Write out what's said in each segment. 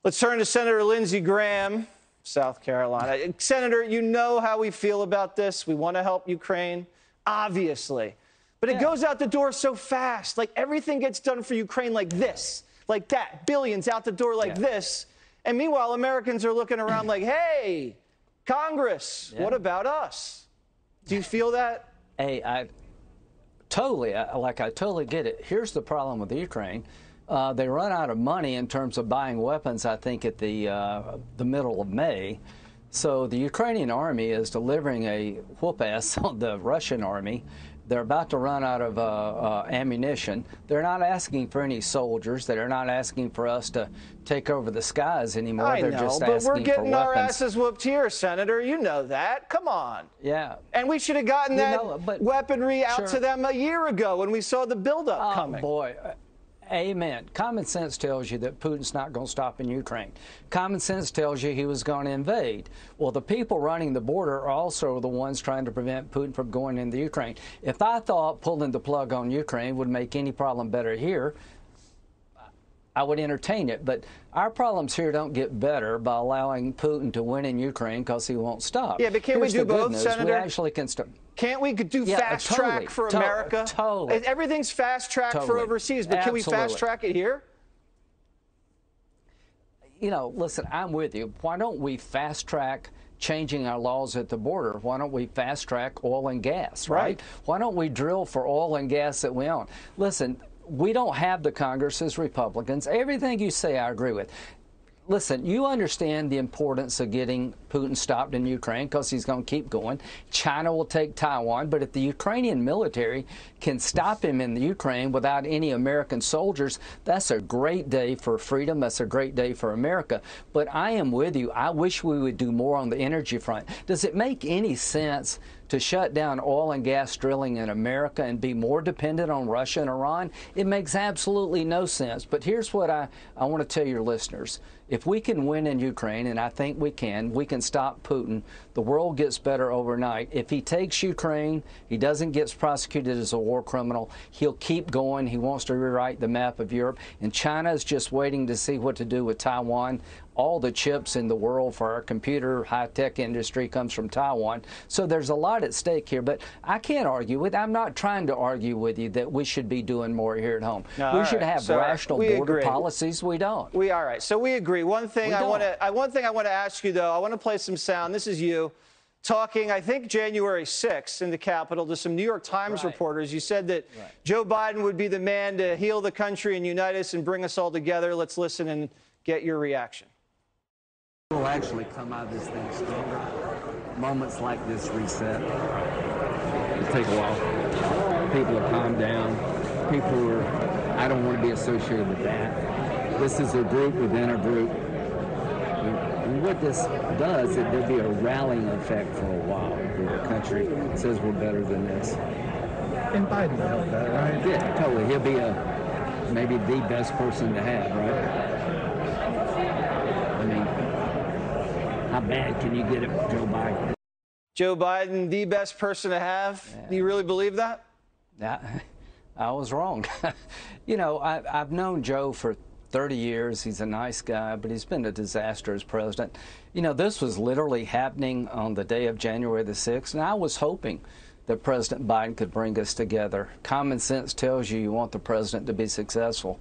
Let's turn to Senator Lindsey Graham, South Carolina. Senator, you know how we feel about this. We want to help Ukraine, obviously. But it goes out the door so fast. Like, everything gets done for Ukraine like this, like that. Billions out the door like this. And meanwhile, Americans are looking around like, hey, Congress, what about us? Do you feel that? Hey, I totally get it. Here's the problem with Ukraine. They run out of money in terms of buying weapons, I think, at the middle of May. So the Ukrainian army is delivering a whoop-ass on the Russian army. They're about to run out of ammunition. They're not asking for any soldiers. They're not asking for us to take over the skies anymore. They're just asking for weapons. But we're getting our asses whooped here, Senator. You know that. Come on. Yeah. And we should have gotten that weaponry out to them a year ago when we saw the buildup coming. Oh, boy. Amen. Common sense tells you that Putin's not going to stop in Ukraine. Common sense tells you he was going to invade. Well, the people running the border are also the ones trying to prevent Putin from going into Ukraine. If I thought pulling the plug on Ukraine would make any problem better here, I would entertain it. But our problems here don't get better by allowing Putin to win in Ukraine because he won't stop. Yeah, but can't we do both, Senator? We actually can stop. Can't we do fast track for America? Totally. Everything's fast track for overseas, but can we fast track it here? You know, listen, I'm with you. Why don't we fast track changing our laws at the border? Why don't we fast track oil and gas, right? Why don't we drill for oil and gas that we own? Listen, we don't have the Congress as Republicans. Everything you say, I agree with. Listen, you understand the importance of getting Putin stopped in Ukraine because he's going to keep going. China will take Taiwan, but if the Ukrainian military can stop him in the Ukraine without any American soldiers, that's a great day for freedom. That's a great day for America. But I am with you. I wish we would do more on the energy front. Does it make any sense to shut down oil and gas drilling in America and be more dependent on Russia and Iran? It makes absolutely no sense. But here's what I want to tell your listeners. If we can win in Ukraine, and I think we can stop Putin, the world gets better overnight. If he takes Ukraine, he doesn't get prosecuted as a war criminal, he'll keep going. He wants to rewrite the map of Europe. And China is just waiting to see what to do with Taiwan. All the chips in the world for our computer high-tech industry comes from Taiwan. So there's a lot at stake here, but I can't argue with. I'm not trying to argue with you that we should be doing more here at home. No, we should have rational border policies. We don't. All right. So we agree. One thing I want to ask you, though, I want to play some sound. This is you talking, I think, January 6th in the Capitol to some New York Times reporters. You said that Joe Biden would be the man to heal the country and unite us and bring us all together. Let's listen and get your reaction. We'll actually come out of this thing stronger. Moments like this reset. It'll take a while. People will calm down. People who are, I don't want to be associated with that. This is a group within a group. And what this does, there'll be a rallying effect for a while where the country says we're better than this. And Biden will help that, right? Yeah, totally. He'll be maybe the best person to have, right? I mean, how bad can you get it with Joe Biden? Joe Biden, the best person to have? Yeah. Do you really believe that? Yeah, I was wrong. You know, I've known Joe for 30 years. He's a nice guy, but he's been a disaster as president. You know, this was literally happening on the day of January the 6th, and I was hoping that President Biden could bring us together. Common sense tells you want the president to be successful.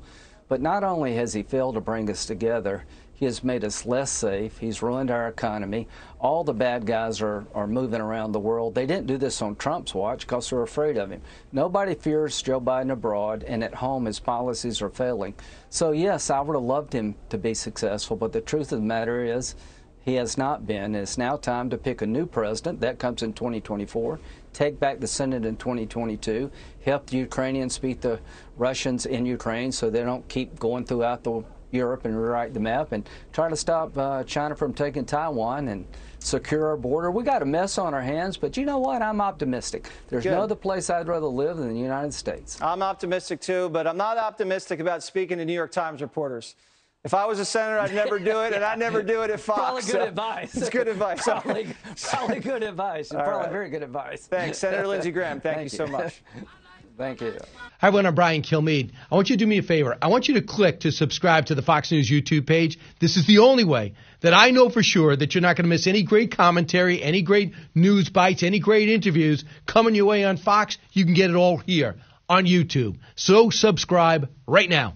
But not only has he failed to bring us together, he has made us less safe. He's ruined our economy. All the bad guys are moving around the world. They didn't do this on Trump's watch because they're afraid of him. Nobody fears Joe Biden abroad, and at home his policies are failing. So, yes, I would have loved him to be successful, but the truth of the matter is he has not been. It's now time to pick a new president. That comes in 2024. Take back the Senate in 2022. Help the Ukrainians beat the Russians in Ukraine so they don't keep going throughout Europe and rewrite the map, and try to stop China from taking Taiwan and secure our border. We got a mess on our hands, but you know what? I'm optimistic. There's no other place I'd rather live than the United States. I'm optimistic too, but I'm not optimistic about speaking to New York Times reporters. If I was a senator, I'd never do it, and I'd never do it at Fox. Probably good advice. It's good advice. Probably good advice. Probably very good advice. Thanks, Senator Lindsey Graham. Thank you so much. Thank you. Hi, everyone. I'm Brian Kilmeade. I want you to do me a favor. I want you to click to subscribe to the Fox News YouTube page. This is the only way that I know for sure that you're not going to miss any great commentary, any great news bites, any great interviews coming your way on Fox. You can get it all here on YouTube. So subscribe right now.